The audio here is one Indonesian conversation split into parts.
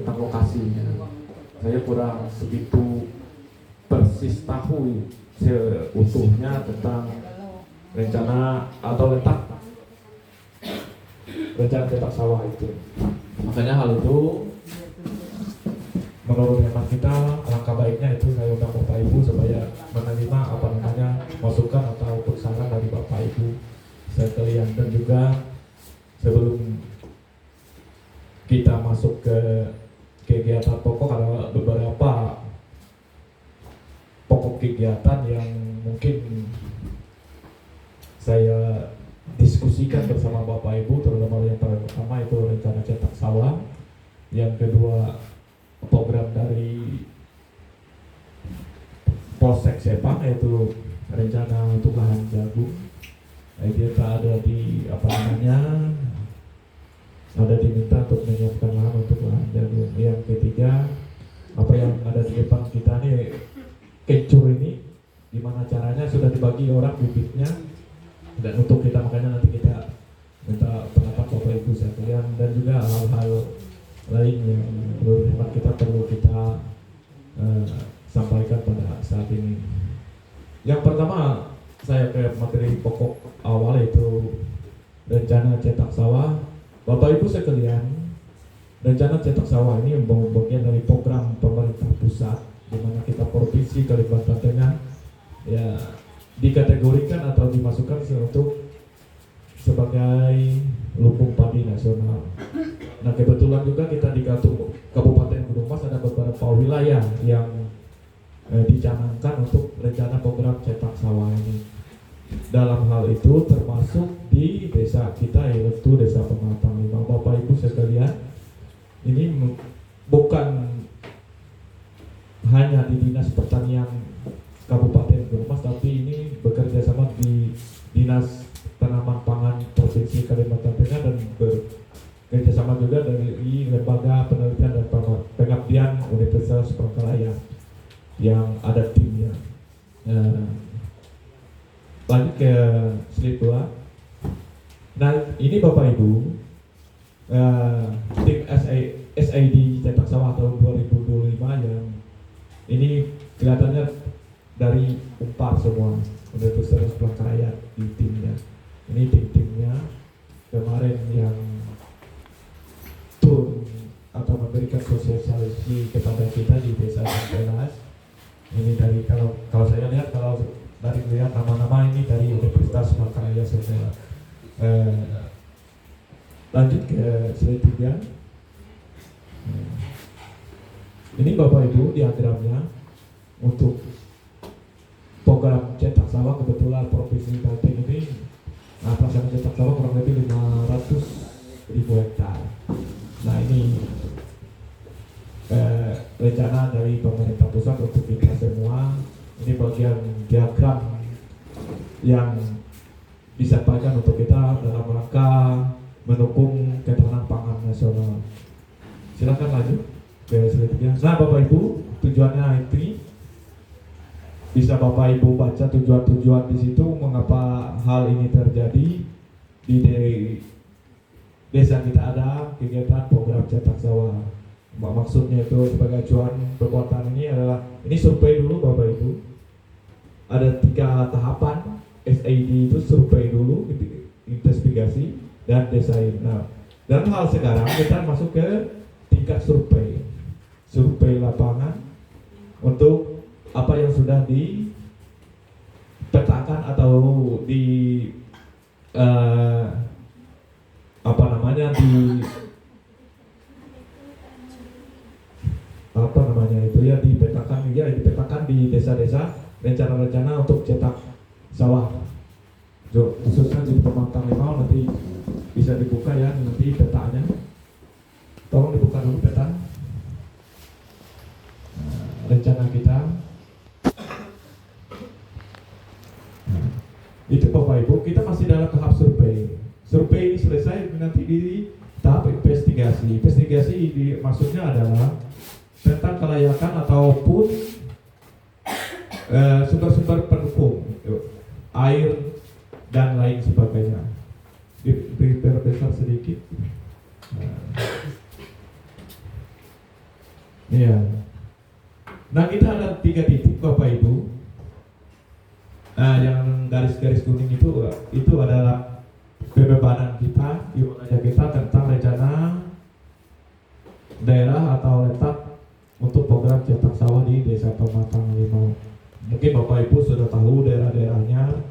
tentang lokasinya. Saya kurang segitu persis tahu seutuhnya tentang rencana atau letak rencana cetak sawah itu. Makanya hal itu menurut hemat kita alangkah baiknya itu saya undang Bapak Ibu supaya menerima masukan atau saran dari Bapak Ibu sekalian. Dan juga sebelum kita masuk ke kegiatan pokok, ada beberapa pokok kegiatan yang mungkin saya diskusikan bersama Bapak Ibu, terutama yang pertama itu rencana cetak sawah, yang kedua program dari Polsek Sepang yaitu rencana untuk lahan jagung. Kita ada diminta untuk menyiapkan lahan untuk lahan jagung. Yang ketiga, apa yang ada di depan kita nih, kencur ini, gimana caranya sudah dibagi orang bibitnya, dan untuk kita makanya nanti kita minta pendapat Bapak Ibu sekalian, dan juga hal-hal lain yang menurut hemat kita perlu kita sampaikan pada saat ini. Yang pertama, saya ke materi pokok awal yaitu rencana cetak sawah. Bapak Ibu sekalian, rencana cetak sawah ini bagian dari program pemerintah pusat, di mana kita provinsi Kalimantan Tengah ya dikategorikan atau dimasukkan sebagai lumbung padi nasional. Nah, kebetulan juga kita di Kabupaten Gunung Mas ada beberapa wilayah yang dicanangkan untuk rencana program cetak sawah ini. Dalam hal itu termasuk di desa kita yaitu Desa Pematang 5. Bapak Ibu sekalian, ini bukan hanya di Dinas Pertanian Kabupaten Gunung Mas, tapi ini bekerja sama di Dinas Tanaman Pangan Provinsi Kalimantan Tengah dan bekerjasama juga dari Lembaga Penelitian dan Pengabdian Universitas Palangkaraya yang ada timnya. Lanjut ke slide 2. Nah, ini Bapak Ibu tim SID cetak sawah tahun 2025 yang ini kelihatannya dari Unpar semua, Universitas Palangkaraya di timnya. Ini tim-timnya kemarin yang turun atau memberikan sosialisasi kepada kita di desa Penas. Ini dari kalau saya lihat, kalau dari melihat nama-nama ini dari Universitas Palangkaraya semua. Lanjut ke slide 3. Ini Bapak Ibu diagramnya untuk program cetak sawah. Kebetulan Provinsi Kalteng ini pelaksanaan cetak sawah kurang lebih 500.000 hektar. Nah, ini rencana dari pemerintah pusat untuk kita semua. Ini bagian diagram yang disampaikan untuk kita dalam rangka mendukung ketahanan pangan nasional. Silakan lanjut ke slide 3. Nah, Bapak Ibu, tujuannya itu bisa Bapak Ibu baca tujuan-tujuan di situ mengapa hal ini terjadi di desa kita. Ada kegiatan program cetak sawah. Maksudnya itu sebagai acuan perbuatan ini adalah, ini survei dulu Bapak Ibu. Ada 3 tahapan. SID itu survei dulu, investigasi, dan desain. Nah, dalam hal sekarang kita masuk ke tingkat survei lapangan untuk apa yang sudah dipetakan atau dipetakan di desa-desa rencana-rencana untuk cetak sawah, khususnya di Pematang 5. Nanti bisa dibuka ya nanti petanya, tolong dibuka dulu peta rencana kita. Itu Bapak Ibu, kita masih dalam tahap survei. Survei selesai, nanti di tahap investigasi. Maksudnya adalah tentang kelayakan ataupun sumber-sumber pendukung, air dan lain sebagainya. Diperbesar sedikit. Iya. Nah, kita ada 3 titik Bapak Ibu. Nah, yang garis-garis kuning itu adalah pembebanan kita di wilayah kita tentang rencana daerah atau letak untuk program cetak sawah di Desa Pematang Limau. Mungkin Bapak Ibu sudah tahu daerah-daerahnya.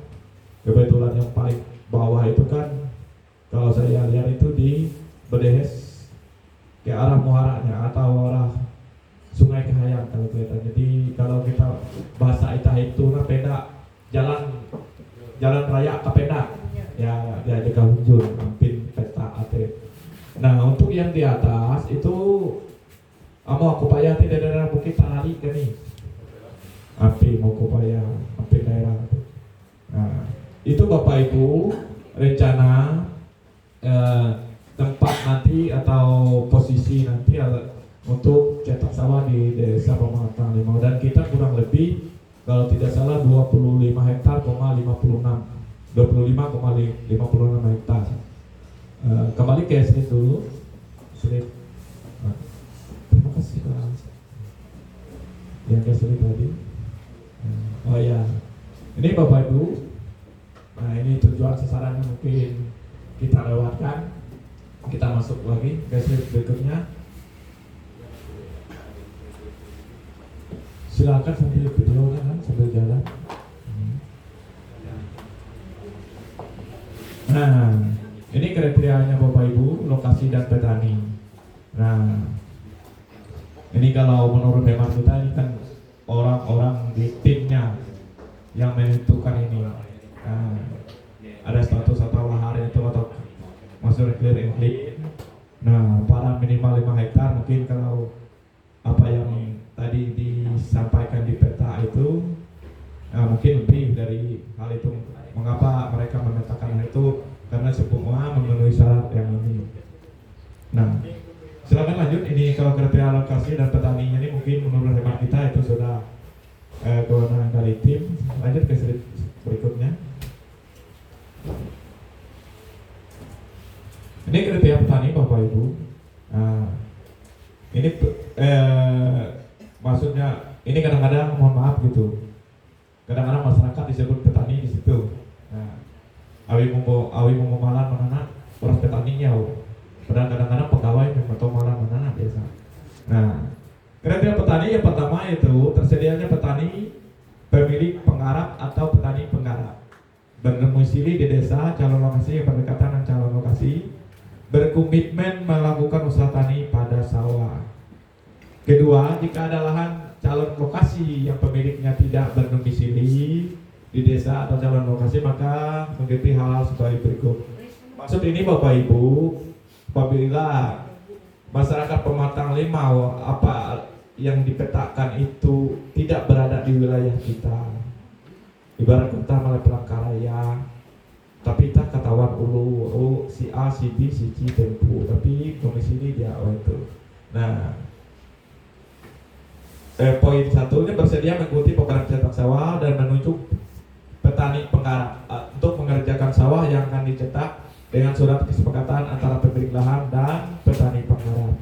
Kebetulan yang paling bawah itu kan kalau saya lihat itu di Bedehes ke arah Muaranya atau arah Sungai Kahayang kalau kelihatan. Jadi kalau kita bahasa Itah itu nah peda jalan raya Kapeda ya dia jaga hunjun ampin peta ate. Nah, untuk yang di atas itu mau kupaya di daerah Bukit Tanari kan nih. Api mau kupaya api daerah. Nah, itu Bapak Ibu rencana tempat nanti atau posisi nanti untuk cetak sawah di Desa Pematang Limau, dan kita kurang lebih kalau tidak salah 25 hektar, 55,56 hektar. Kembali ke slide dulu. Slide. Terima kasih Pak. Yang ke slide tadi. Oh ya, ini Bapak Ibu. Nah, ini tujuan sasarannya mungkin kita lewatkan. Kita masuk lagi ke slide berikutnya. Silakan sambil video kan, sambil jalan. Nah, ini kriterianya Bapak Ibu, lokasi dan petani. Nah, ini kalau menurut hemat kita ini kan orang-orang di timnya yang menentukan ini. Nah, ada status atau lahar itu atau masuk clear and clean. Nah, para minimal 5 hektar mungkin kalau apa yang tadi disampaikan di peta itu mungkin lebih dari hal itu. Mengapa mereka memetakan hal itu? Karena semua memenuhi syarat yang ini. Nah, silakan lanjut. Ini kalau kriteria lokasi dan petaninya ini mungkin menurut hemat kita itu sudah kewenangan dari tim. Lanjut ke slide berikutnya. Ini kriteria petani Bapak Ibu. Ini maksudnya ini kadang-kadang mohon maaf gitu. Kadang-kadang masyarakat disebut petani di situ. Nah, awi malan mana orang petaninya. Padahal kadang-kadang pegawai atau malah mana biasa. Nah, kriteria petani yang pertama itu tersedianya petani pemilik penggarap atau petani penggarap, berdomisili di desa calon lokasi yang berdekatan dengan calon lokasi, berkomitmen melakukan usaha tani pada sawah. Kedua, jika ada lahan calon lokasi yang pemiliknya tidak berdomisili di desa atau calon lokasi, maka mengikuti hal-hal sebagai berikut. Maksud ini Bapak Ibu, apabila masyarakat Pematang Limau apa yang dipetakan itu tidak berada di wilayah kita, ibarat kata Malay Palangkaraya, tapi tak ketahuan ulu si A, si B, si C, tempu, tapi domisili dia itu. Nah, poin satunya bersedia mengikuti program cetak sawah dan menunjuk petani penggarap untuk mengerjakan sawah yang akan dicetak dengan surat kesepakatan antara pemilik lahan dan petani penggarap.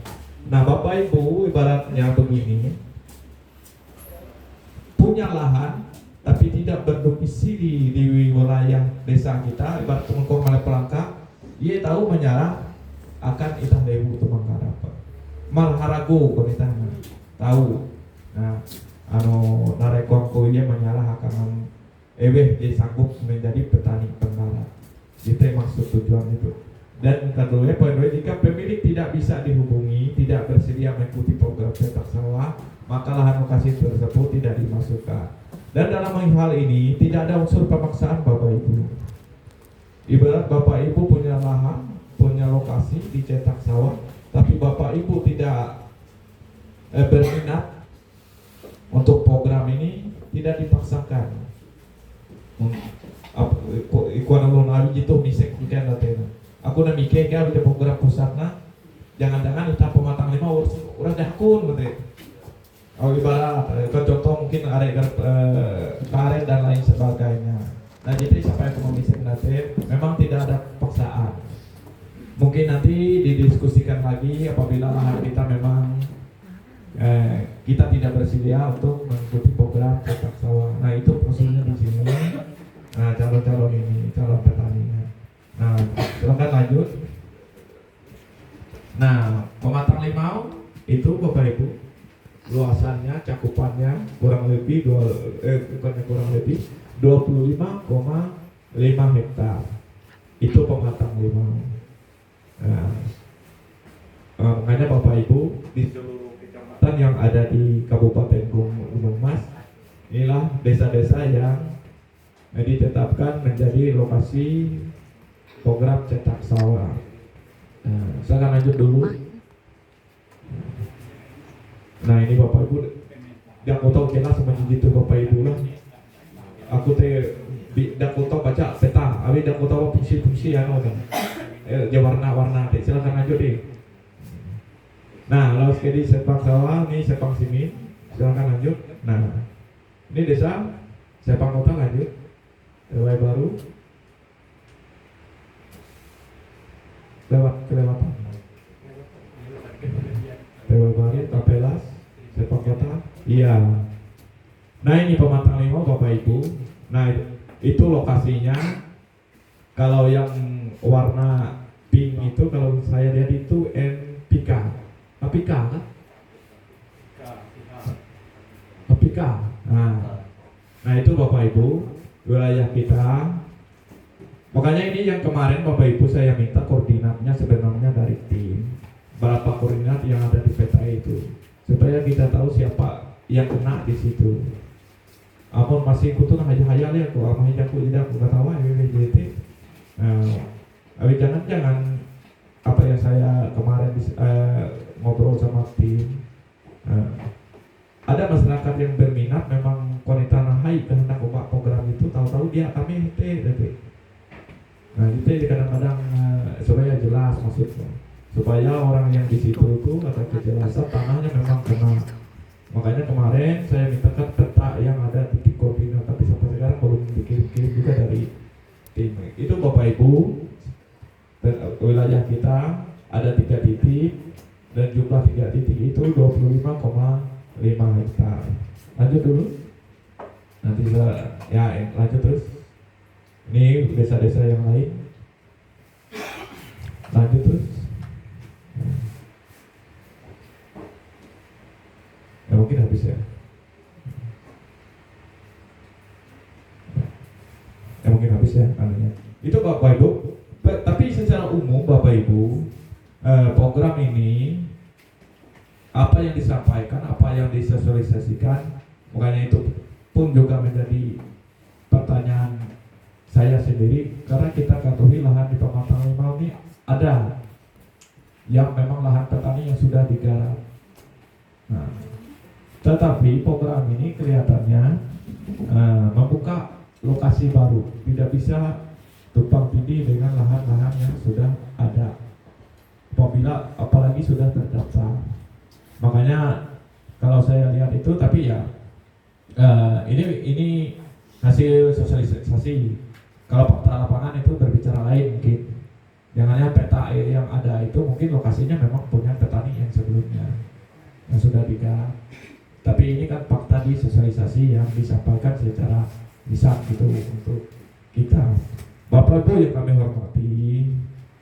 Nah, Bapak Ibu ibaratnya begini, punya lahan tapi tidak berdomisili di wilayah desa kita, ibarat teman-teman Malay Pelangka, ia tahu menyerah akan itah dewu itu menggarap. Malharago kita tahu. Nah, narekuang ia menyerah akan dia sanggup menjadi petani penggarap. Itu maksud tujuan itu. Dan kedua, poin dua, jika pemilik tidak bisa dihubungi, tidak bersedia mengikuti program cetak sawah, maka lahan lokasi tersebut tidak dimasukkan. Dan dalam hal ini tidak ada unsur pemaksaan Bapak Ibu. Ibarat Bapak Ibu punya lahan, punya lokasi dicetak sawah, tapi Bapak Ibu tidak berminat untuk program ini, tidak dipaksakan. Ikuan ulun abi itu misek ikan latena. Aku nak mikir kan di program pusatna, jangan-jangan kita Pematang Limau urang dahkun gitu. Oh, ibarat contoh mungkin ada karet dan lain sebagainya. Nah, jadi sampai aku memisik nanti memang tidak ada paksaan. Mungkin nanti didiskusikan lagi apabila lahan kita memang kita tidak bersedia untuk mengikuti program cetak sawah. Nah itu fungsinya di sini. Nah calon-calon ini, calon petaninya. Nah silakan lanjut. Nah pematang limau itu Bapak Ibu luasannya, cakupannya kurang lebih 25,5 hektar. Itu pematang limau. Nah, makanya Bapak Ibu di seluruh kecamatan yang ada di Kabupaten Gunung Mas, inilah desa-desa yang ditetapkan menjadi lokasi program cetak sawah. Nah, saya akan lanjut dulu. Nah ini Bapak Ibu, dak tahu kena semuanya gitu Bapak Ibu lah. Aku dak tahu baca peta, abi dak tahu fungsi-fungsi ya kan. Warna-warna, silakan lanjut deh. Nah, lalu sekali sepang sawah, ini sepang sini, silakan lanjut. Nah, ini desa sepang kota lanjut, Lewai baru, kelewatan, Lewai baru, Kapelas, sepang kota, iya. Nah ini pematang limau Bapak Ibu. Nah itu lokasinya. Kalau yang warna pink itu kalau saya lihat itu NPK. APK kan? APK. Nah itu Bapak Ibu wilayah kita. Makanya ini yang kemarin Bapak Ibu saya minta koordinatnya sebenarnya dari tim. Berapa koordinat yang ada di peta itu supaya kita tahu siapa yang kena di situ. Amun masih kutu hayal ya aku amah jaku tidak aku ketawa ya jadi. Jangan apa yang saya kemarin ngobrol sama tim. Ada masyarakat yang berminat memang wanita nahai kehendak obat program itu tahu-tahu dia kami hete. Nah itu kadang-kadang supaya jelas maksudnya, supaya orang yang di situ itu ada kejelasan tanahnya memang kena. Makanya kemarin saya mintakan peta yang ada titik koordinat, tapi sampai sekarang belum dikirim juga dari tim. Itu Bapak Ibu wilayah kita ada 3 titik dan jumlah 3 titik itu 25,5 hektar. Lanjut dulu. Nanti saya lanjut terus. Ini desa-desa yang lain. Lanjut terus. Ya mungkin habis ya. Ya mungkin habis ya anunya. Itu Bapak Ibu. Tapi secara umum Bapak Ibu, program ini apa yang disampaikan, apa yang disosialisasikan, makanya itu pun juga menjadi pertanyaan saya sendiri, karena kita ketahui lahan di pematang limau ini ada yang memang lahan petani yang sudah digarap. Nah, tetapi program ini kelihatannya membuka lokasi baru, tidak bisa tumpang tindih dengan lahan-lahan yang sudah ada. Apabila apalagi sudah terdaftar. Makanya kalau saya lihat itu, tapi ya ini hasil sosialisasi. Kalau fakta lapangan itu berbicara lain mungkin. Jangannya peta yang ada itu mungkin lokasinya memang punya petani yang sebelumnya yang sudah digarap. Tapi ini kan fakta di sosialisasi yang disampaikan secara lisan gitu untuk kita. Bapak Ibu yang kami hormati.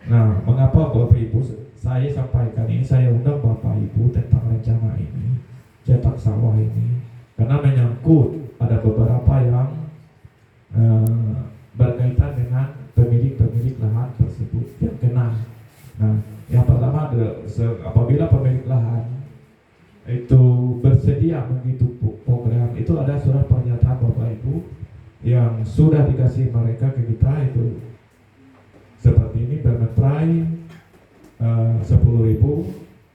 Nah, mengapa Bapak Ibu saya sampaikan ini, saya undang Bapak Ibu tentang rencana ini, cetak sawah ini, karena menyangkut ada beberapa yang berkaitan dengan pemilik lahan tersebut yang kena. Nah, yang pertama apabila pemilik lahan itu bersedia mengikuti program, itu ada surat pernyataan Bapak Ibu yang sudah dikasih mereka ke kita itu seperti ini, bermetrai 10.000.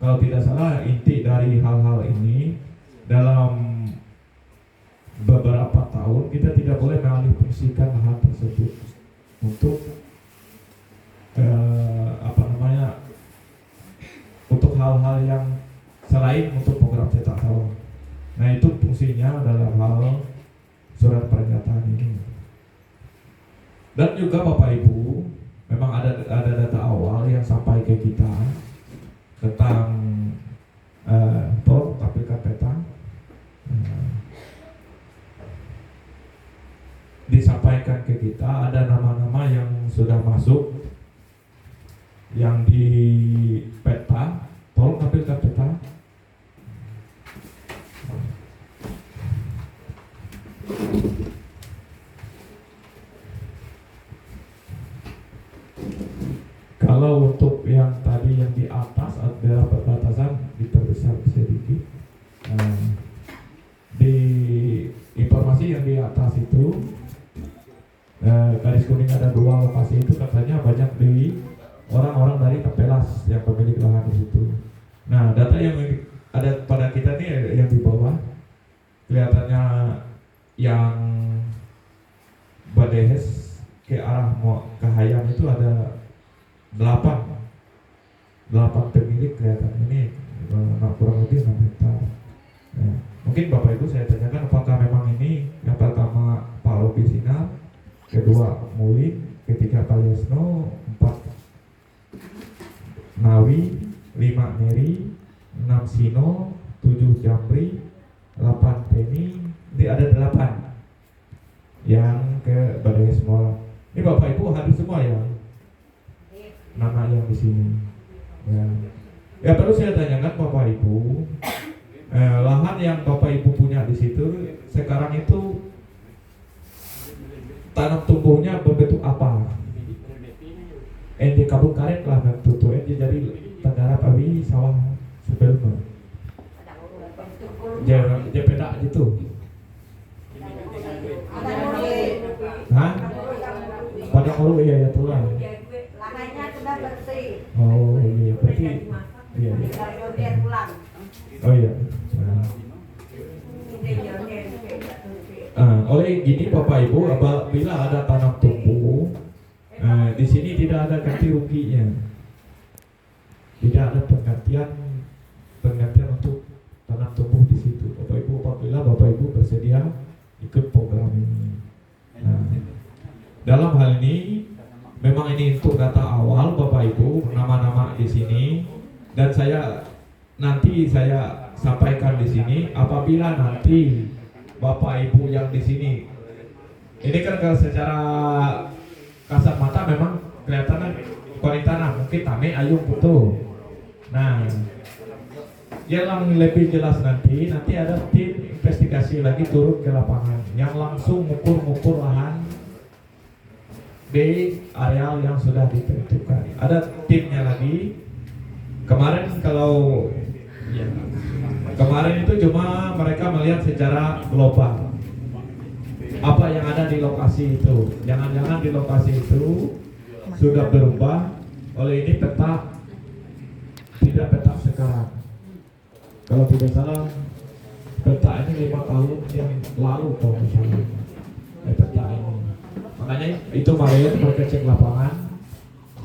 Kalau tidak salah inti dari hal-hal ini dalam beberapa tahun kita tidak boleh mengalih fungsikan lahan tersebut untuk untuk hal-hal yang selain untuk program cetak sawah. Nah itu fungsinya dalam hal surat pernyataan ini. Dan juga Bapak Ibu, memang ada data awal yang sampai ke kita tentang APK yang di peta, tolong ambilkan peta. Kalau untuk yang tadi yang di atas adalah perbatasan diperbesar sedikit. Di informasi yang di atas itu garis kuning ada 2 lokasi itu katanya banyak di orang-orang dari Tapelas yang pemilik lahan di situ. Nah, data yang ada pada kita nih yang di bawah kelihatannya yang Badehes ke arah Kahayan itu ada 8 pemilik kelihatan ini kurang lebih 6 hektar. Nah, mungkin Bapak Ibu saya tanyakan apakah memang ini yang pertama Pak Robi Sinar, kedua Mulin, ketiga Pak Yesno, 4 Nawi, 5 Neri, 6 Sino, 7 Jamri, 8 Teni, ini ada 8 yang ke Badai semua. Ini Bapak Ibu hadir semua ya nama yang di sini. Ya perlu saya tanyakan Bapak Ibu, lahan yang Bapak Ibu punya di situ sekarang itu tanam tumbuhnya berbentuk apa? Ende kabung karet lah tutu ende jadi tanggarap awi sawah sebelumnya. Jangan peda gitu. Hah? Pada kalau iya ya tulang. Lahannya sudah bersih. Oh iya berarti iya. Oh iya. Oleh gini Bapak Ibu, apabila ada tanam tumbuh, di sini tidak ada ganti ruginya, tidak ada penggantian untuk tanam tumbuh di situ. Bapak Ibu, apabila Bapak Ibu bersedia ikut program ini. Nah, dalam hal ini memang ini untuk data awal Bapak Ibu, nama-nama di sini, dan nanti saya sampaikan di sini apabila nanti Bapak Ibu yang di sini ini kan kalau secara kasat mata memang kelihatannya kualitas tanah mungkin tame ayung betul. Nah, yang lebih jelas nanti ada tim investigasi lagi turun ke lapangan yang langsung mengukur lahan di areal yang sudah ditentukan. Ada timnya lagi. Kemarin itu cuma mereka melihat secara global apa yang ada di lokasi itu. Jangan-jangan di lokasi itu sudah berubah oleh ini peta, tidak peta sekarang. Kalau tidak salah peta ini 5 tahun yang lalu kalau misalnya peta ini. Makanya itu kemarin mereka cek lapangan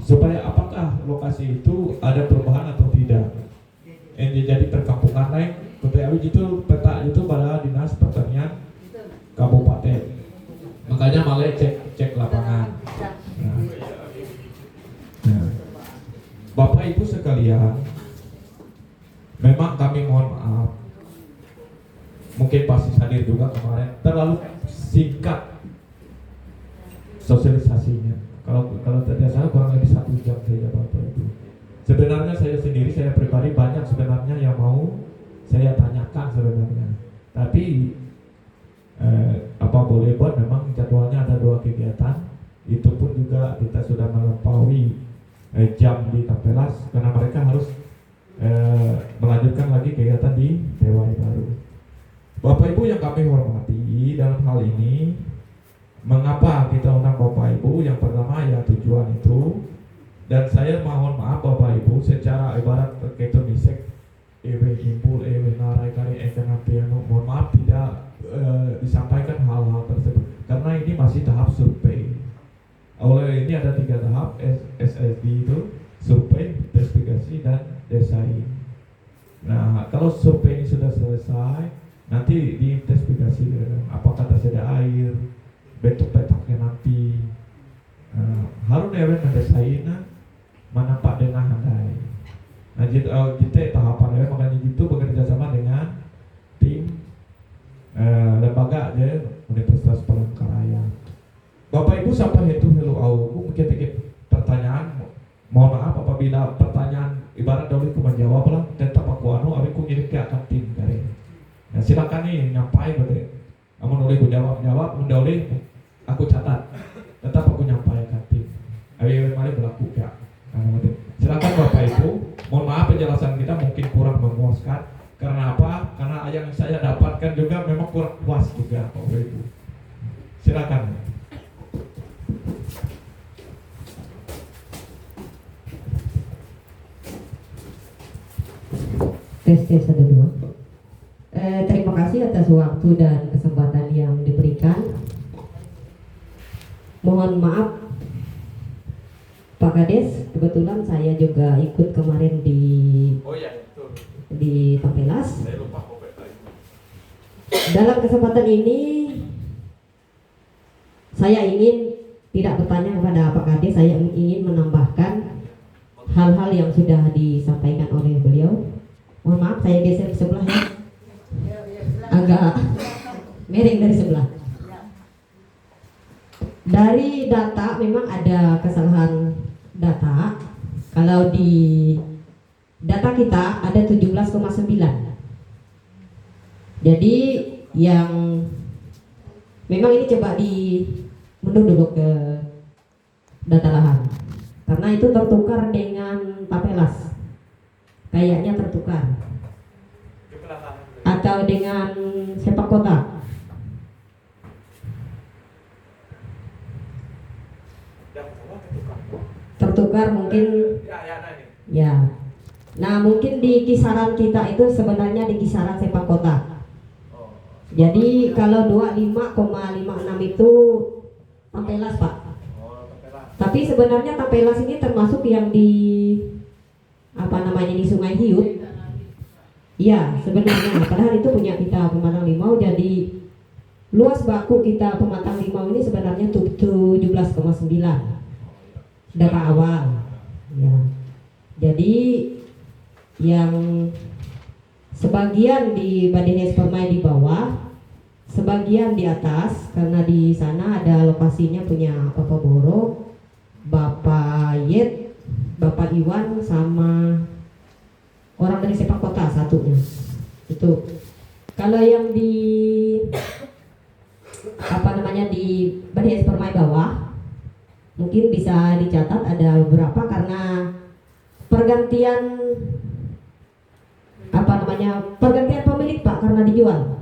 supaya apakah lokasi itu ada perubahan atau tidak. Yang jadi perkampungan lain, PTAW itu peta itu pada Dinas Pertanian Kabupaten. Makanya malah cek lapangan. Nah, Bapak Ibu sekalian, memang kami mohon maaf, mungkin pasti hadir juga kemarin terlalu singkat sosialisasinya. Kalau tidak salah kurang lebih 1 jam saja Bapak Ibu. Sebenarnya saya pribadi banyak sebenarnya yang mau saya tanyakan sebenarnya. Tapi apa boleh buat, memang jadwalnya ada 2 kegiatan. Itu pun juga kita sudah melampaui jam di Tapelas karena mereka harus melanjutkan lagi kegiatan di Dewai Baru. Bapak Ibu yang kami hormati, dalam hal ini mengapa kita undang Bapak Ibu? Yang pertama ya tujuan itu, dan saya mohon maaf Bapak Ibu secara ibarat kita misek ewe himpul ewe narai kari piano, mohon maaf tidak disampaikan hal-hal tersebut karena ini masih tahap survei. Oleh ini ada 3 tahap SSD itu survei, investigasi, dan desain. Nah, kalau survei ini sudah selesai, nanti diinvestigasi apakah tersedia air, bentuk petaknya nanti. Harus ewen mendesain mana Pak Denah handai. Nah, kita tahapan ewen makanya itu bekerja sama dengan tim lembaga aja Universitas Palangkaraya. Bapak Ibu sampai itu hello aku mungkin pertanyaan, mohon maaf apabila apabila pertanyaan ibarat dahulu ku menjawab lah tetap aku abi ku ngirim ke akan tim dari. Nah, silakan nih nyampai berarti. Kamu boleh ku jawab, mendahului aku catat. Tetap aku nyampaikan tim. Abi mari berlaku ya. Nah, silakan Bapak Ibu. Mohon maaf penjelasan kita mungkin kurang memuaskan. Karena apa? Karena yang saya dapatkan juga memang kurang puas juga Bapak Ibu. Silakan. Tes 1 2. Terima kasih atas waktu dan kesempatan yang diberikan. Mohon maaf Pak Kades, kebetulan saya juga ikut kemarin di Tampelas. Saya lupa Dalam kesempatan ini saya ingin tidak bertanya kepada Pak Kades, saya ingin menambahkan hal-hal yang sudah disampaikan oleh beliau. Mohon maaf saya geser ke sebelah ya. Agak miring dari sebelah. Dari data memang ada kesalahan data. Kalau di data kita ada 17,9. Jadi yang memang ini coba mundur dulu ke data lahan. Karena itu tertukar dengan Tapelas. Kayaknya tertukar. Atau dengan sepak kota. Tertukar mungkin ya. Nah mungkin di kisaran kita itu sebenarnya di kisaran sepak kota. Jadi kalau 25,56 itu Tapelas Pak. Tapi sebenarnya Tapelas ini termasuk yang di di Sungai Hiut. Iya sebenarnya, padahal itu punya kita Pematang Limau. Jadi luas baku kita Pematang Limau ini sebenarnya 17,9 data awal. Ya. Jadi yang sebagian di Badines Permai di bawah, sebagian di atas, karena di sana ada lokasinya punya Bapak Boro, Bapak Yet, Bapak Iwan sama orang dari sepak kota satunya. Itu kalau yang di di Badines Permai bawah mungkin bisa dicatat ada beberapa karena pergantian pergantian pemilik Pak karena dijual.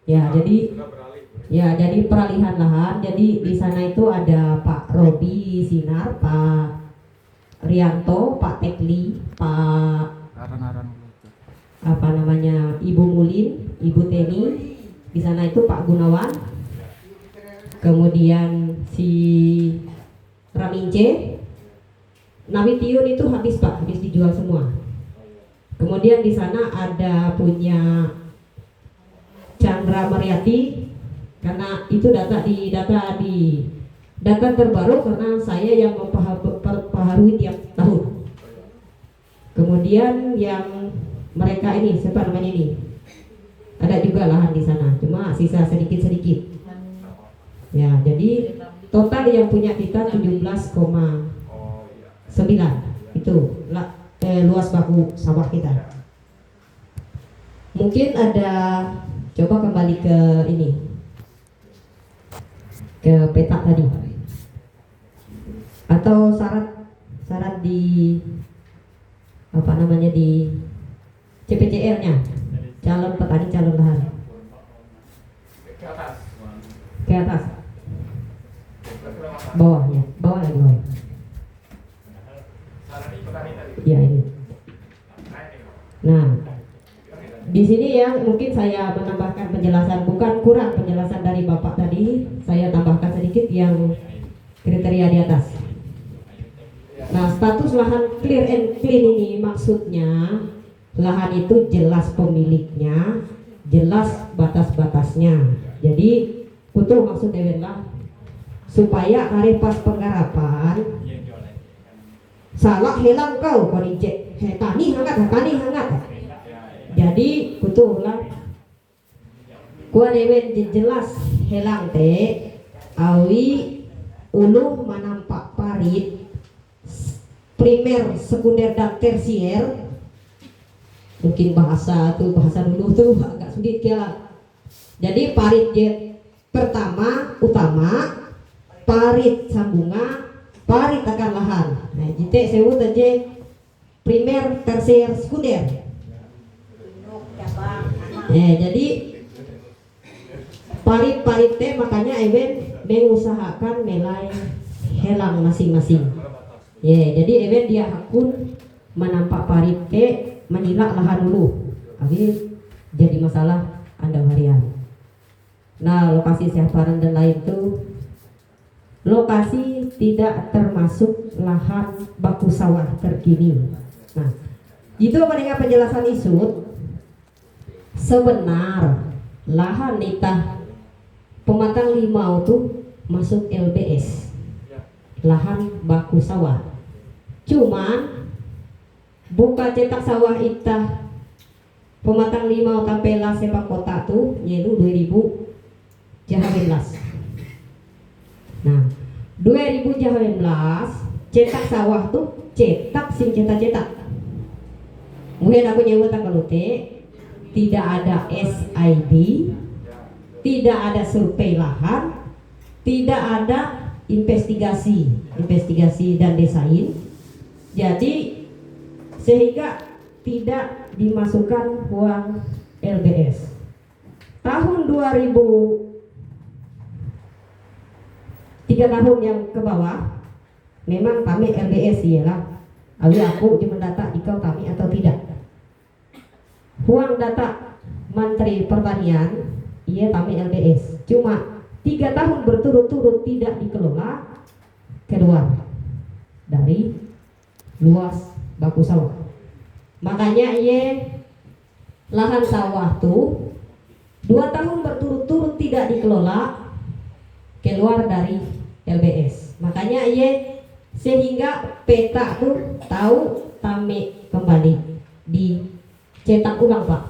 Ya, jadi peralihan lahan. Jadi di sana itu ada Pak Robi Sinar, Pak Rianto, Pak Tekli, Pak Ibu Mulin, Ibu Teni. Di sana itu Pak Gunawan. Kemudian si Ramince, Nawitiun itu habis Pak, habis dijual semua. Kemudian di sana ada punya Chandra Mariati, karena itu data terbaru karena saya yang memperbaharui tiap tahun. Kemudian yang mereka ini siapa namanya ini? Ada juga lahan di sana, cuma sisa sedikit-sedikit. Ya, jadi total yang punya kita 17,9 itu luas baku sawah kita. Mungkin ada, coba kembali ke ini, ke peta tadi, atau syarat di di CPCR-nya, calon petani calon lahan ke atas, bawah lagi bawah. Ya ini. Nah, di sini ya mungkin saya menambahkan penjelasan, bukan kurang penjelasan dari Bapak tadi, saya tambahkan sedikit yang kriteria di atas. Nah, status lahan clear and clean ini maksudnya lahan itu jelas pemiliknya, jelas batas-batasnya. Jadi untuk maksud lah supaya hari pas penggarapan salah hilang kau korijek tani hangat. Jadi kutu ulang kuan ewen jelas hilang awi ulu manampak parit primer, sekunder dan tersier. Mungkin bahasa dulu tuh agak sulit ya. Jadi parit jet pertama utama, parit sambungan, parit akan lahan. Nah, jite sebut aja primer, tersier, sekunder. Jadi parit teh makanya Eben mengusahakan melai helang masing-masing. Jadi Eben dia hakun menampak parit teh menilak lahan dulu. Tapi jadi masalah Anda harian. Nah, lokasi semparan dan lain itu lokasi tidak termasuk lahan baku sawah terkini. Nah, itu mendengar penjelasan Isud. Sebenar lahan nitah pematang limau tuh masuk LBS, lahan baku sawah. Cuman buka cetak sawah itah pematang limau tampela sepak kota tuh nyelu 2000 jahawenlas. Nah, 2000 jahawenlas cetak sawah tuh cetak sing cetak. Mungkin aku nyebut kalau tidak ada SID, tidak ada survei lahan, tidak ada investigasi dan desain. Jadi sehingga tidak dimasukkan uang LBS. Tahun 3 tahun yang ke bawah memang kami LBS iyalah. Aku cuma data ikau kami atau tidak. Uang data Menteri Pertanian iya kami LBS. Cuma 3 tahun berturut-turut tidak dikelola keluar dari luas baku sawah. Makanya lahan sawah tuh 2 tahun berturut-turut tidak dikelola keluar dari LBS. Makanya sehingga peta tuh tahu kami kembali dicetak ulang Pak.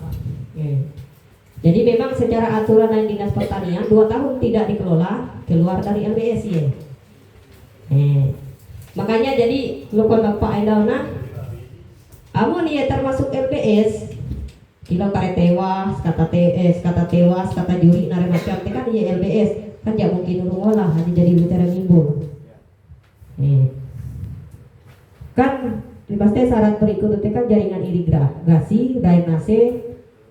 Jadi memang secara aturan dari Dinas Pertanian 2 tahun tidak dikelola keluar dari LBS makanya jadi lu Pak Endalna amun termasuk LBS kilo kare tewas kata tewas kata juri nare macam kan LBS kan tidak mungkin ngolah hanya jadi bicara nimbul. Kan pasti syarat berikut itu kan jaringan irigasi drainase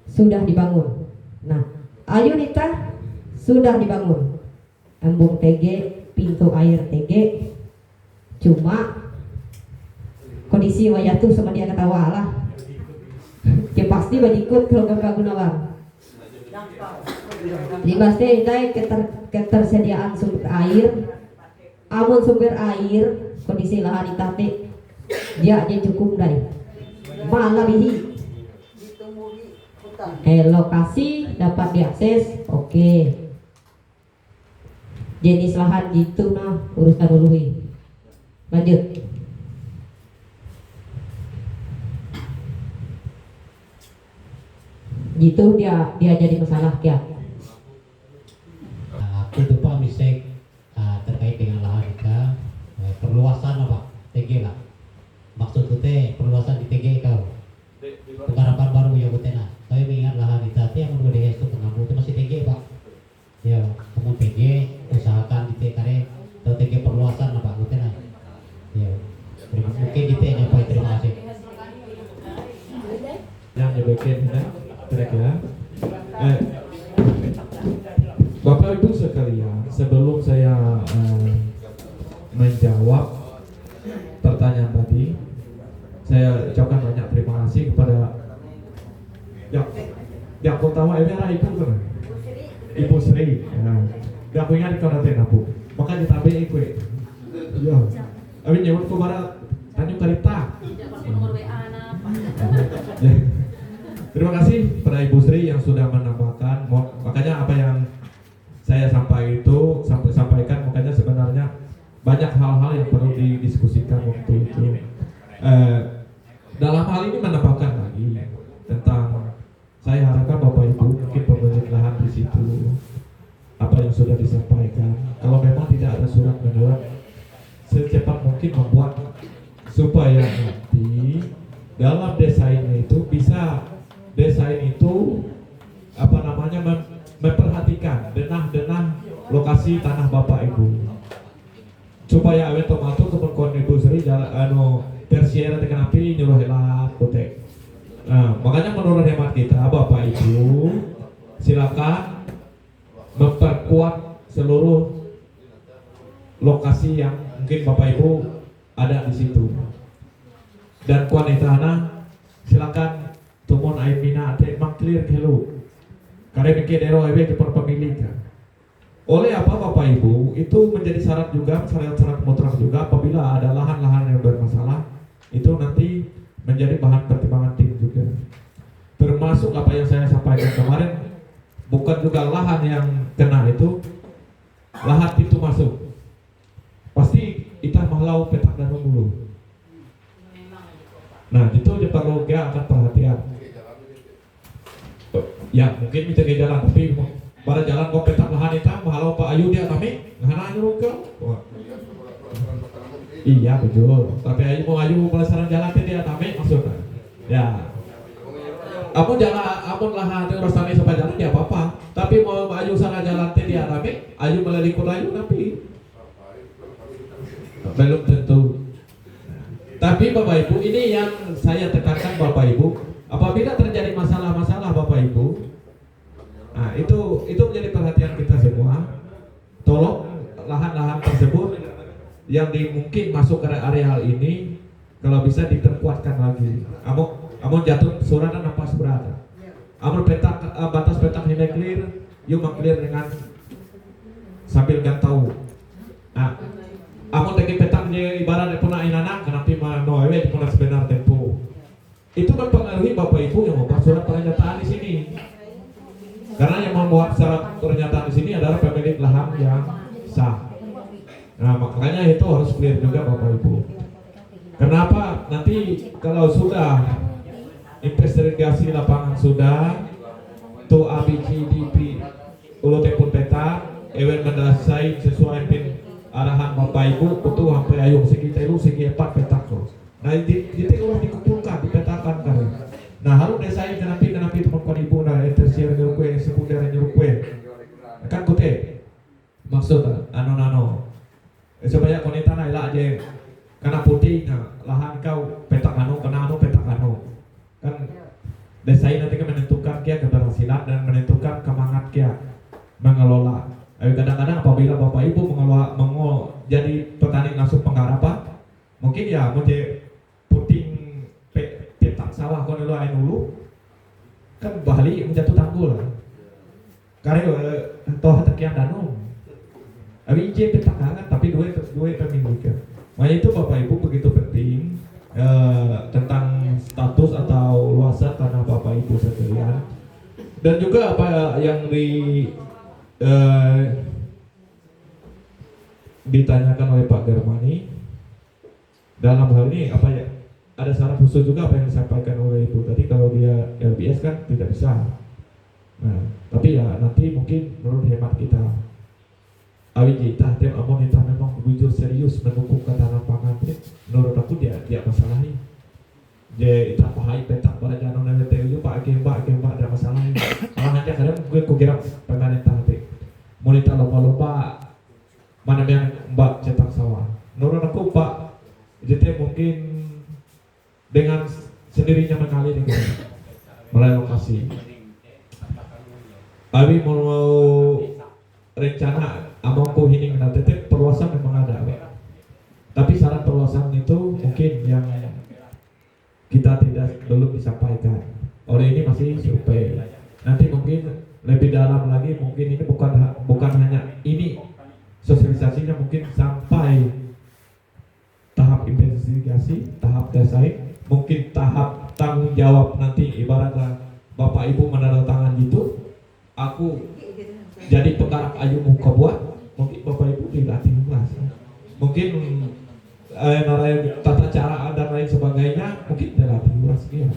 sudah dibangun. Nah, Ayunita sudah dibangun, embung TG, pintu air TG, cuma kondisi wayah tuh sama dia ketawa lah. Ya pasti bajikut kalau gak Gunawan. Jadi pasti ketersediaan sumber air, amun sumber air kondisi lahan itate dia aja cukup dari malah bihi. Lokasi dapat diakses, oke. Jenis lahan gitu nah urusan dulu. Lanjut. Gitu dia jadi masalah ya. Aku lupa misek terkait dengan lahan kita perluasan apa TG lah. Maksud kita perluasan di TG kau. Penggarapan baru ya betena. Saya mengingat lahan kita yang menurut dia itu pengambu itu masih TG Pak. Ya, kamu TG usahakan di TK atau TG perluasan apa betena. Ya, mungkin kita nyampai terima kasih. Yang dibikin kira-kira. Bapak Ibu sekalian, sebelum saya menjawab pertanyaan tadi, saya ucapkan banyak terima kasih kepada yang pertama Ibu kan? Ibu Sri. Gak punya di kabupaten aku, maka ditambah ibu. Ya, tapi nyebut ke barat Tanjung Karita. Terima kasih pada Ibu Sri yang sudah menambahkan. Makanya apa yang saya sampaikan makanya sebenarnya banyak hal-hal yang perlu didiskusikan waktu itu. Dalam hal ini menambahkan lagi tentang saya harapkan Bapak Ibu mungkin pemilik lahan di situ apa yang sudah disampaikan. Kalau memang tidak ada surat menyurat, secepat mungkin membuat supaya dalam desainnya itu bisa desain itu memperhatikan denah-denah lokasi tanah bapak ibu supaya awe tomato temen kon ibu seri jalan tersier tekan api nyuruh helat kotek. Nah, makanya menurut hemat kita bapak ibu silakan memperkuat seluruh lokasi yang mungkin bapak ibu ada di situ. Dan kuanitana silakan tumon air mina ate mangklir kelu. Karena mikir dero ewe ke pemilikan. Oleh apa bapak ibu itu menjadi syarat juga syarat mutlak juga apabila ada lahan-lahan yang bermasalah itu nanti menjadi bahan pertimbangan tim juga. Termasuk apa yang saya sampaikan kemarin bukan juga lahan yang kena itu lahan pintu masuk. Pasti kita mahlau petak dan memulu. Nah itu perlu dia akan perhatian. Ya mungkin bisa ke jalan tapi pada jalan kok petak lahan itu mahlau Pak Ayu dia kami ngana nyuruh ke. Iya betul. Tapi Ayu pelasaran jalan dia kami maksudnya. Ya. Amun lahan itu rasanya sampai jalan ya apa-apa. Tapi mau Ayu sana jalan dia kami Ayu melelikut Ayu tapi belum tentu. Tapi Bapak Ibu ini yang saya tekankan Bapak Ibu, apabila terjadi masalah-masalah Bapak Ibu, nah itu menjadi perhatian kita semua. Tolong lahan-lahan tersebut yang mungkin masuk ke areal ini kalau bisa diperkuatkan lagi. Amun jatuh surat dan apa seberapa. Amun petak batas petak ini clear, yuk clear dengan sambil tahu. Nah, amun teki petangnya ibarat puna inana kenapa mah ewe puna sebenar tempo. Itu mempengaruhi Bapak Ibu yang membuat surat pernyataan di sini. Karena yang membuat surat pernyataan di sini adalah pemilik lahan yang sah. Nah, makanya itu harus clear juga Bapak Ibu. Kenapa? Nanti kalau sudah investigasi lapangan sudah to ABCDP ulo tepun peta ewen mendasai sesuai pin arahan Bapak Ibu itu hampir ayo segi telu segi empat petak terus. Nah itu ulah dikumpulkan dipetakan kan. Nah harus desain kenapa teman-teman ibu nah tersier nyuruh kue sekunder nyuruh kue kan kute maksud ano supaya konita naila aja karena putih nah lahan kau petak kena petak kan desain nanti kan menentukan kia keberhasilan dan menentukan semangat kia mengelola. Kadang-kadang apabila Bapak Ibu jadi petani langsung penggarapan, mungkin ya mau puting petak sawah kon lu ain dulu kan Bali menjatuh tanggul. Karena toh tekian danum. Abi ije petak kan tapi dua pemilik. Makanya itu Bapak Ibu begitu penting tentang status atau luasan tanah Bapak Ibu sekalian. Dan juga apa yang ditanyakan oleh Pak Germani dalam hal ini apa ya ada syarat khusus juga apa yang disampaikan oleh Ibu tadi kalau dia LBS kan tidak bisa. Nah tapi ya nanti mungkin menurut hemat kita awi kita tim amon kita memang bujur serius mendukung ketahanan pangan menurut aku dia masalah nih. Jadi kita pahai petak pada jalan NWTU Pak Kembak ada masalah ini. Malah hanya kadang gue kukira pemerintah monita lomba-lomba mana yang mbak cetak sawah. Menurut aku Pak JT mungkin dengan sendirinya mengalir mulai lokasi. Abi mau rencana amongku ini nanti perluasan memang ada. Tapi syarat perluasan itu mungkin yang kita belum disampaikan. Oleh ini masih survei. Nanti mungkin lebih dalam lagi mungkin ini bukan hanya ini sosialisasinya mungkin sampai tahap investigasi, tahap desain, mungkin tahap tanggung jawab nanti ibaratnya Bapak Ibu menandatangan gitu, aku jadi penggarap ayu muka buat, mungkin Bapak Ibu dilatih kelas, mungkin tata cara dan lain sebagainya mungkin dilatih kelas ya.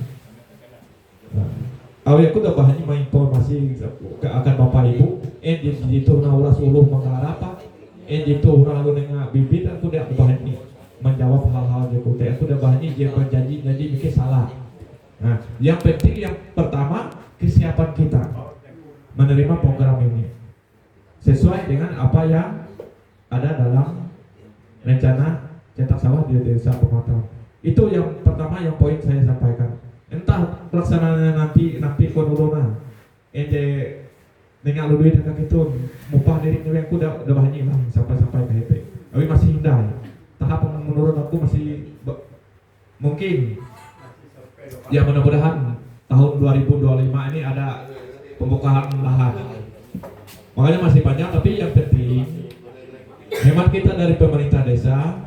Aku udah bahannya main informasi akan Bapak Ibu, di itu ulas uluh menggarap apa, di itu ulah lu nengah bibit aku udah bahan ini. menjawab hal-hal gitu teh. Aku udah banyak dia berjanji mikir salah. Nah, yang penting yang pertama kesiapan kita menerima program ini sesuai dengan apa yang ada dalam rencana cetak sawah di desa Pematang. Itu yang pertama yang poin saya sampaikan. Entah pelaksanaannya nanti konulona ente dengan duit kakak itu mupah diri yang aku udah banyak lah sampai ke HP. Tapi masih indah. Tahap menurut aku masih mungkin ya mudah-mudahan tahun 2025 ini ada pembukaan lahan. Makanya masih panjang, tapi yang penting hemat kita dari pemerintah desa.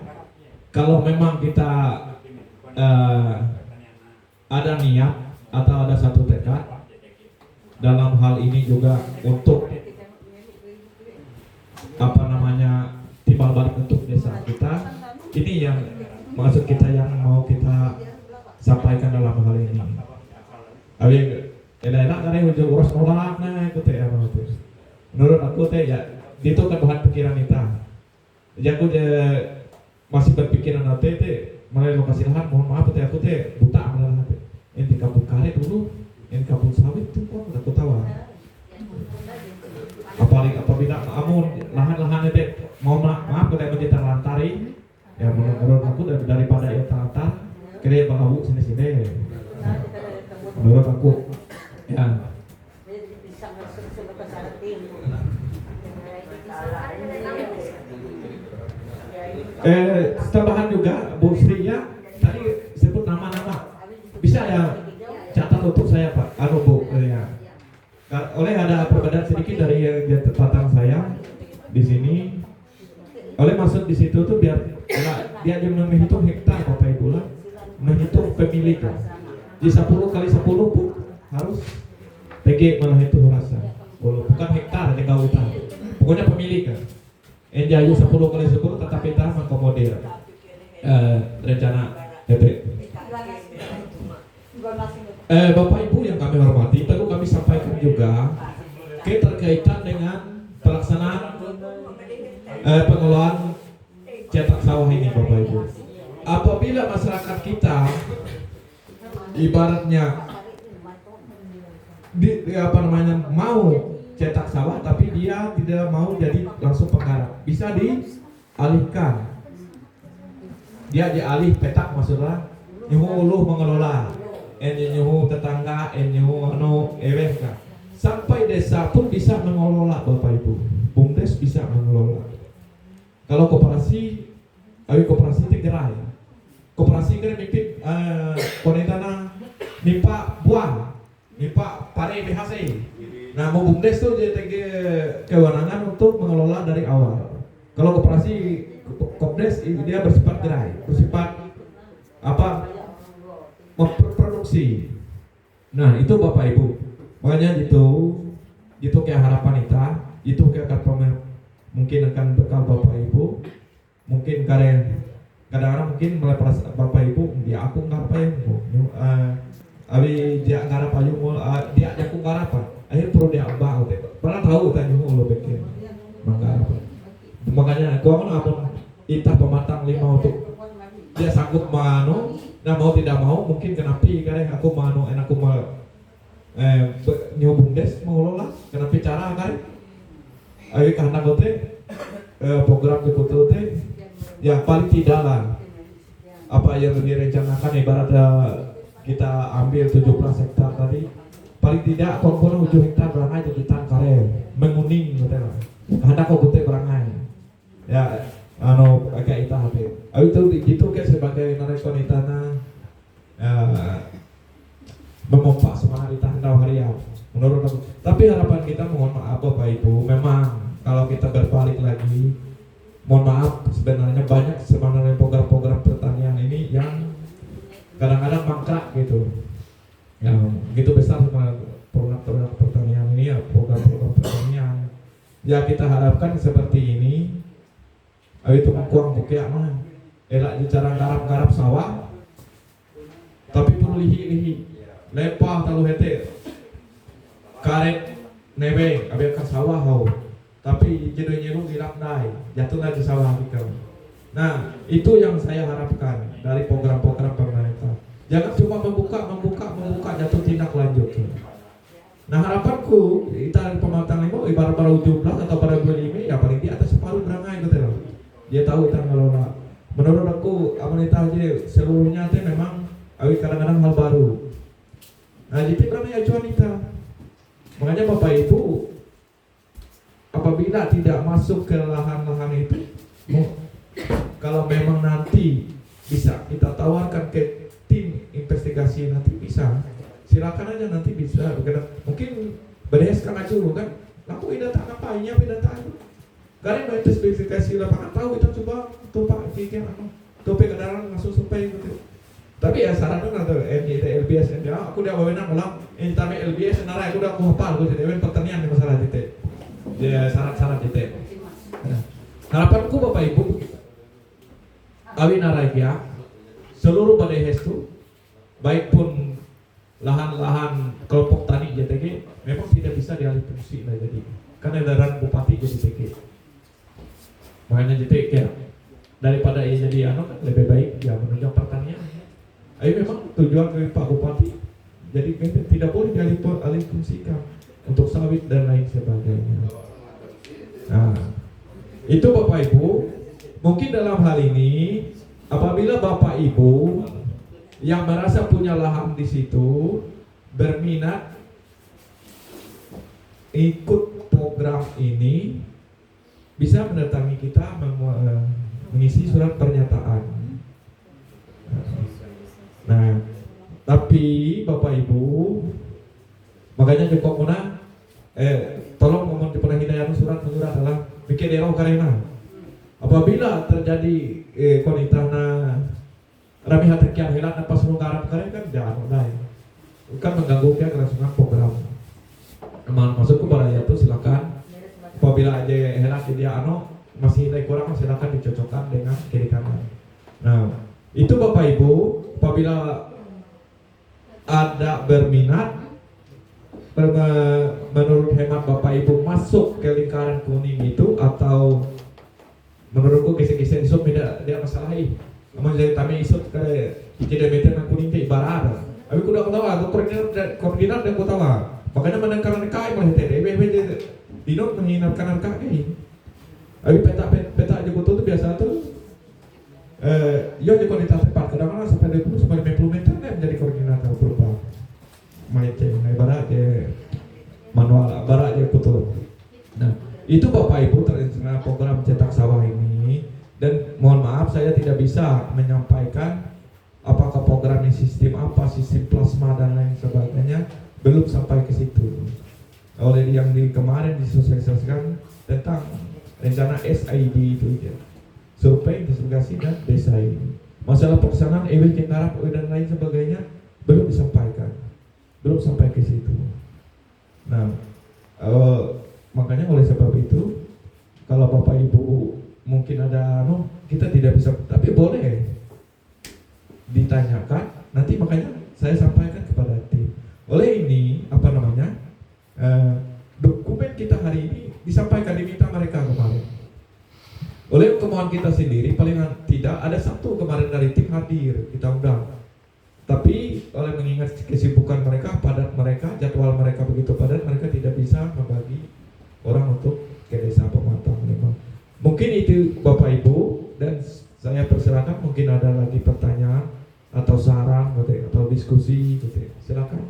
Kalau memang kita ada niat atau ada satu tekad dalam hal ini juga untuk timbal balik untuk desa kita, ini yang maksud kita yang mau kita sampaikan dalam hal ini. Abi enak karena ujung urus nolak nah itu teh menurut aku teh ya itu kan bahan pikiran kita. Jadi aku masih berpikiran nanti teh mulai lokasi lahan, mohon maaf teh aku teh buta amalan teh. Yang di kampung karet dulu, yang di kampung sawit tuh kok aku tahu. Apabila kamu lahan-lahan itu mau maaf kita menjadi terlantari, ya menurut aku daripada yang terlantar, kira bau sini-sini. Menurut aku, ya. Tambahan juga Bu Sri ya, tadi sebut nama-nama. Bisa ya catat untuk saya Pak, Bu ya. Oleh ada perbedaan sedikit dari catatan saya di sini. Oleh maksud di situ tuh biar dia aja menghitung hektar Bapak Ibu lah, menghitung pemilikan. Di 10 kali 10 pun harus PG malah itu rasa. Bukan hektar ada gautan. Pokoknya pemilikan. Enjayu 10 kali 10 tetap kita mengakomodir rencana PT. Bapak Ibu yang kami hormati, perlu kami sampaikan juga keterkaitan dengan pelaksanaan pengelolaan cetak sawah ini Bapak Ibu. Apabila masyarakat kita ibaratnya mau cetak sawah tapi dia tidak mau jadi langsung penggarap, bisa dialihkan. Dia dialih petak maksudnya nyuhu uluh mengelola, nyuhu tetangga, nyuhu eweh kan. Sampai desa pun bisa mengelola Bapak Ibu. BUMDes bisa mengelola. Kalau koperasi itu gerai. Koperasi kan mipit konetana nipa buah, nipa pare BHC. Nah, mau BUMDes tuh jadi kewenangan untuk mengelola dari awal. Kalau koperasi Kopdes dia bersifat gerai, bersifat memproduksi. Nah, itu Bapak Ibu. Makanya itu kayak harapan kita, itu kayak mungkin akan bekal Bapak Ibu. Mungkin kadang-kadang mungkin mulai Bapak Ibu dia aku ngarep ya abi dia ngarep ayu dia aku ngarep akhir perlu dia abah pernah tahu tanya lo bikin manggarap. Makanya gua kan amun itah Pematang 5 untuk dia sanggup mano, nah mau tidak mau mungkin kenapi kadang aku mano aku mau nyobung des mengelola kenapi cara kan ayo karena gote program diputus teh ya paling tidak lah apa yang direncanakan ibarat kita ambil 17 hektar tadi paling tidak komponen 7 hektar berangai jadi tangkare menguning gitu lah karena kok gote berangai ya agak itah hati itu kayak sebagai narekon itana memompak semangat itah hendak harian menurut aku. Tapi harapan kita mohon maaf Bapak Ibu, memang kalau kita berbalik lagi mohon maaf sebenarnya banyak sebenarnya program-program pertanian ini yang kadang-kadang mangkrak gitu ya gitu besar program-program pertanian ini ya program-program pertanian ya kita harapkan seperti ini. Itu kuang bukiak mah elak cara garap-garap sawah tapi perlu lihi-lihi lepah talu hete karet nebe abiakan sawah hau tapi jedoy nyeru dirap dai jatuh lagi sawah kita Nah, itu yang saya harapkan dari program-program pemerintah. Jangan cuma membuka jatuh tindak lanjut. Nah, harapanku kita pematang limo ibarat para 17 atau para 25 ya paling di atas separuh berangai gitu loh. Dia tahu kita ngelola. Menurut aku pemerintah aja seluruhnya itu memang kadang-kadang hal baru. Nah, jadi berangai acuan kita. Makanya Bapak Ibu apabila tidak masuk ke lahan-lahan itu, kalau memang nanti bisa kita tawarkan ke tim investigasi nanti bisa, silakan aja nanti bisa. Mungkin berdasarkan aja dulu kan, laku data ngapainnya data itu. Karena mau investigasi lapangan tahu kita coba tupak kikian tope kendaraan langsung sampai gitu. Tapi ya syaratnya atau NJT LBS aku udah wewenang ulang ini tapi LBS narai aku udah hafal aku jadi pertanian di masalah titik. Ya syarat-syarat titik. Nah, harapanku Bapak Ibu awi narai ya seluruh Badehes itu baik pun lahan-lahan kelompok tani JTG memang tidak bisa dialih fungsi lah jadi karena edaran bupati jadi JTG. Makanya JTG ya daripada ia jadi kan lebih baik ya menunjang pertanian. Ayo memang tujuan dari Pak Bupati jadi tidak boleh dialih fungsikan untuk sawit dan lain sebagainya. Nah, itu Bapak Ibu mungkin dalam hal ini apabila Bapak Ibu yang merasa punya lahan di situ berminat ikut program ini bisa mendatangi kita mengisi surat pernyataan. Nah, tapi Bapak Ibu makanya cukup mana tolong ngomong di hidayah surat adalah bikin daerah karena apabila terjadi konitana rami hatekian hilang apa suruh garap karena kan jangan lain kan mengganggu kelangsungan program. Maksudku pada itu silakan apabila aja hilang dia masih kurang silakan dicocokkan dengan kiri kanan. Nah, itu Bapak Ibu apabila ada berminat menurut hemat Bapak Ibu masuk ke lingkaran kuning itu atau menurutku kisah-kisah isut beda dia masalah ini namun jadi kami isut ke tidak meter dan kuning itu ibarat tapi aku udah tahu aku koordinat dan aku tahu makanya menangkaran kai malah TDB dinot mengingatkan kai tapi peta aja betul tuh biasa tuh yo di kualitas tepat kadang-kadang sampai 20 sampai 50 meter kan menjadi koordinator berubah maiceng ibarat aja manual barat aja betul. Nah, itu Bapak Ibu terkait program cetak sawah ini dan mohon maaf saya tidak bisa menyampaikan apakah programnya sistem apa, sistem plasma dan lain sebagainya belum sampai ke situ. Oleh yang di kemarin disosialisasikan tentang rencana SID itu ya. Survei, investigasi dan desain. Masalah pelaksanaan EW Kengarap dan lain sebagainya belum disampaikan, belum sampai ke situ. Nah, makanya oleh sebab itu, kalau Bapak Ibu mungkin ada, kita tidak bisa, tapi boleh ditanyakan. Nanti makanya saya sampaikan kepada tim. Oleh ini, dokumen kita hari ini disampaikan diminta mereka kemarin. Oleh kemauan kita sendiri paling tidak ada satu kemarin dari tim hadir kita undang. Tapi oleh mengingat kesibukan mereka, padat mereka, jadwal mereka begitu padat, mereka tidak bisa membagi orang untuk ke desa pematang memang. Mungkin itu Bapak Ibu dan saya persilakan mungkin ada lagi pertanyaan atau saran gitu, atau diskusi gitu. Silakan.